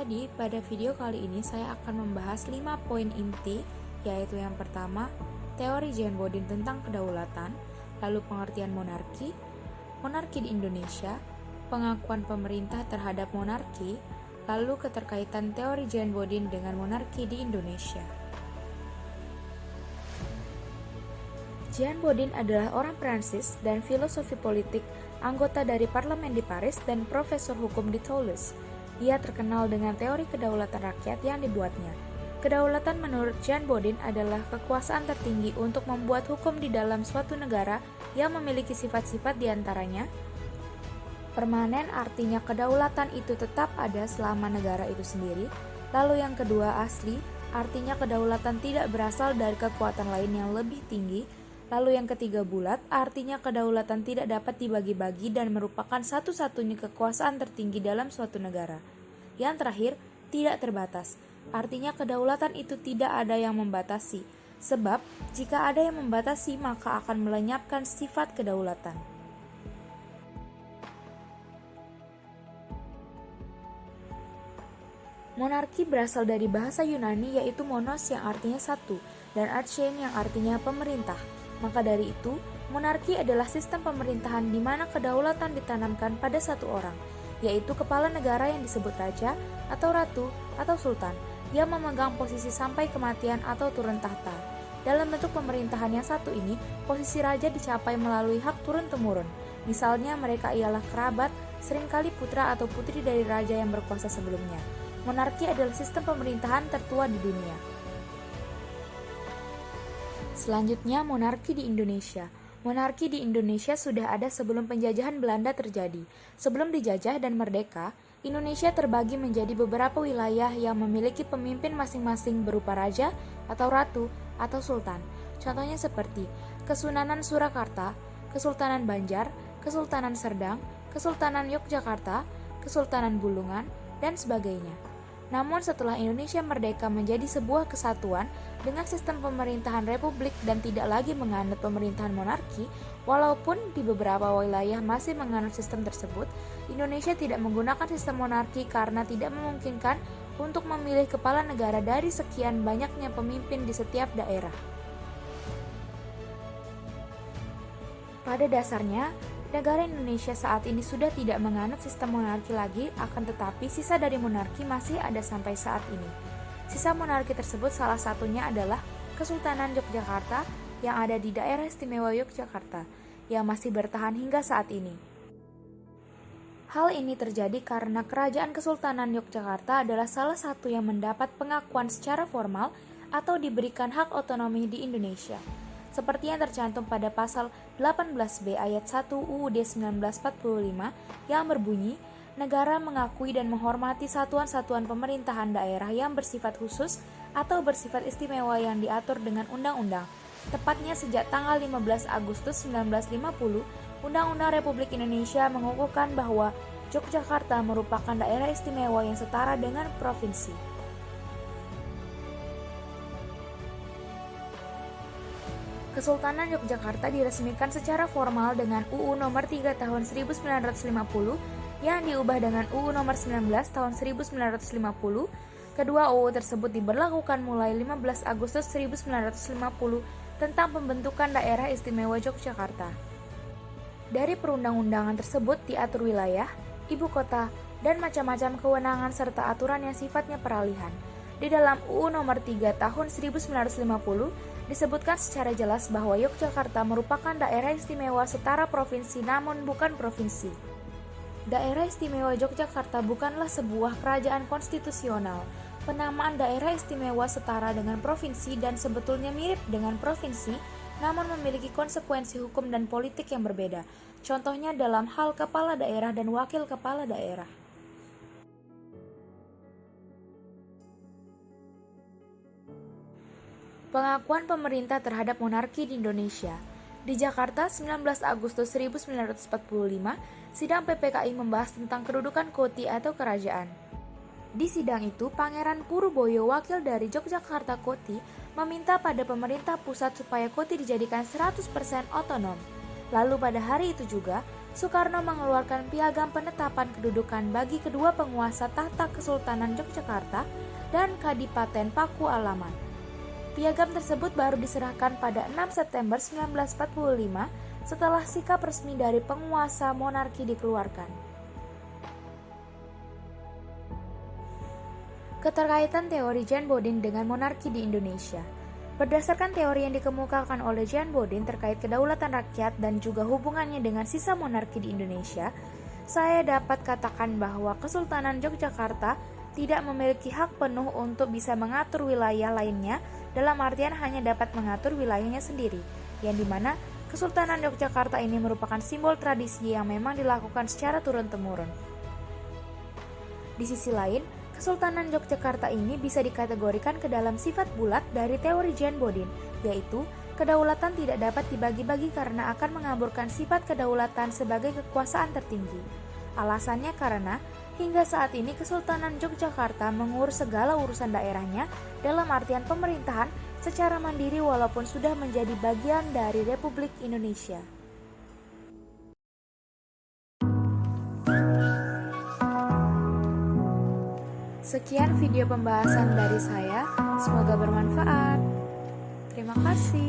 Jadi, pada video kali ini saya akan membahas 5 poin inti, yaitu yang pertama, teori Jane Bodin tentang kedaulatan, lalu pengertian monarki, monarki di Indonesia, pengakuan pemerintah terhadap monarki, lalu keterkaitan teori Jane Bodin dengan monarki di Indonesia. Jane Bodin adalah orang Prancis dan filosofi politik, anggota dari parlemen di Paris dan profesor hukum di Toulouse. Ia terkenal dengan teori kedaulatan rakyat yang dibuatnya. Kedaulatan menurut Jane Bodin adalah kekuasaan tertinggi untuk membuat hukum di dalam suatu negara yang memiliki sifat-sifat diantaranya permanen, artinya kedaulatan itu tetap ada selama negara itu sendiri. Lalu yang kedua, asli, artinya kedaulatan tidak berasal dari kekuatan lain yang lebih tinggi. Lalu yang ketiga, bulat, artinya kedaulatan tidak dapat dibagi-bagi dan merupakan satu-satunya kekuasaan tertinggi dalam suatu negara. Yang terakhir, tidak terbatas, artinya kedaulatan itu tidak ada yang membatasi, sebab jika ada yang membatasi maka akan melenyapkan sifat kedaulatan. Monarki berasal dari bahasa Yunani yaitu monos yang artinya satu dan archein yang artinya pemerintah. Maka dari itu, monarki adalah sistem pemerintahan di mana kedaulatan ditanamkan pada satu orang, yaitu kepala negara yang disebut raja atau ratu atau sultan, yang memegang posisi sampai kematian atau turun tahta. Dalam bentuk pemerintahan yang satu ini, posisi raja dicapai melalui hak turun-temurun. Misalnya mereka ialah kerabat, seringkali putra atau putri dari raja yang berkuasa sebelumnya. Monarki adalah sistem pemerintahan tertua di dunia. Selanjutnya, monarki di Indonesia. Monarki di Indonesia sudah ada sebelum penjajahan Belanda terjadi. Sebelum dijajah dan merdeka, Indonesia terbagi menjadi beberapa wilayah yang memiliki pemimpin masing-masing berupa raja atau ratu atau sultan. Contohnya seperti Kesunanan Surakarta, Kesultanan Banjar, Kesultanan Serdang, Kesultanan Yogyakarta, Kesultanan Bulungan, dan sebagainya. Namun setelah Indonesia merdeka menjadi sebuah kesatuan dengan sistem pemerintahan republik dan tidak lagi menganut pemerintahan monarki, walaupun di beberapa wilayah masih menganut sistem tersebut, Indonesia tidak menggunakan sistem monarki karena tidak memungkinkan untuk memilih kepala negara dari sekian banyaknya pemimpin di setiap daerah. Pada dasarnya, negara Indonesia saat ini sudah tidak menganut sistem monarki lagi, akan tetapi sisa dari monarki masih ada sampai saat ini. Sisa monarki tersebut salah satunya adalah Kesultanan Yogyakarta yang ada di daerah istimewa Yogyakarta, yang masih bertahan hingga saat ini. Hal ini terjadi karena Kerajaan Kesultanan Yogyakarta adalah salah satu yang mendapat pengakuan secara formal atau diberikan hak otonomi di Indonesia, seperti yang tercantum pada pasal 18B ayat 1 UUD 1945 yang berbunyi, negara mengakui dan menghormati satuan-satuan pemerintahan daerah yang bersifat khusus atau bersifat istimewa yang diatur dengan undang-undang. Tepatnya sejak tanggal 15 Agustus 1950, Undang-Undang Republik Indonesia mengukuhkan bahwa Yogyakarta merupakan daerah istimewa yang setara dengan provinsi. Kesultanan Yogyakarta diresmikan secara formal dengan UU Nomor 3 Tahun 1950 yang diubah dengan UU Nomor 19 Tahun 1950. Kedua UU tersebut diberlakukan mulai 15 Agustus 1950 tentang pembentukan daerah istimewa Yogyakarta. Dari perundang-undangan tersebut diatur wilayah, ibu kota, dan macam-macam kewenangan serta aturan yang sifatnya peralihan. Di dalam UU Nomor 3 Tahun 1950 disebutkan secara jelas bahwa Yogyakarta merupakan daerah istimewa setara provinsi namun bukan provinsi. Daerah istimewa Yogyakarta bukanlah sebuah kerajaan konstitusional. Penamaan daerah istimewa setara dengan provinsi dan sebetulnya mirip dengan provinsi, namun memiliki konsekuensi hukum dan politik yang berbeda. Contohnya dalam hal kepala daerah dan wakil kepala daerah. Pengakuan pemerintah terhadap monarki di Indonesia. Di Jakarta, 19 Agustus 1945, sidang PPKI membahas tentang kedudukan koti atau kerajaan. Di sidang itu, Pangeran Puruboyo, wakil dari Yogyakarta Koti, meminta pada pemerintah pusat supaya koti dijadikan 100% otonom. Lalu pada hari itu juga, Soekarno mengeluarkan piagam penetapan kedudukan bagi kedua penguasa tahta Kesultanan Yogyakarta dan Kadipaten Paku Alaman. Piagam tersebut baru diserahkan pada 6 September 1945 setelah sikap resmi dari penguasa monarki dikeluarkan. Keterkaitan teori Jan Bodin dengan monarki di Indonesia. Berdasarkan teori yang dikemukakan oleh Jan Bodin terkait kedaulatan rakyat dan juga hubungannya dengan sisa monarki di Indonesia, saya dapat katakan bahwa Kesultanan Yogyakarta tidak memiliki hak penuh untuk bisa mengatur wilayah lainnya, dalam artian hanya dapat mengatur wilayahnya sendiri, yang dimana Kesultanan Yogyakarta ini merupakan simbol tradisi yang memang dilakukan secara turun-temurun. Di sisi lain, Kesultanan Yogyakarta ini bisa dikategorikan ke dalam sifat bulat dari teori Jan Bodin, yaitu kedaulatan tidak dapat dibagi-bagi karena akan mengaburkan sifat kedaulatan sebagai kekuasaan tertinggi. Alasannya karena hingga saat ini Kesultanan Yogyakarta mengurus segala urusan daerahnya dalam artian pemerintahan secara mandiri walaupun sudah menjadi bagian dari Republik Indonesia. Sekian video pembahasan dari saya, semoga bermanfaat. Terima kasih.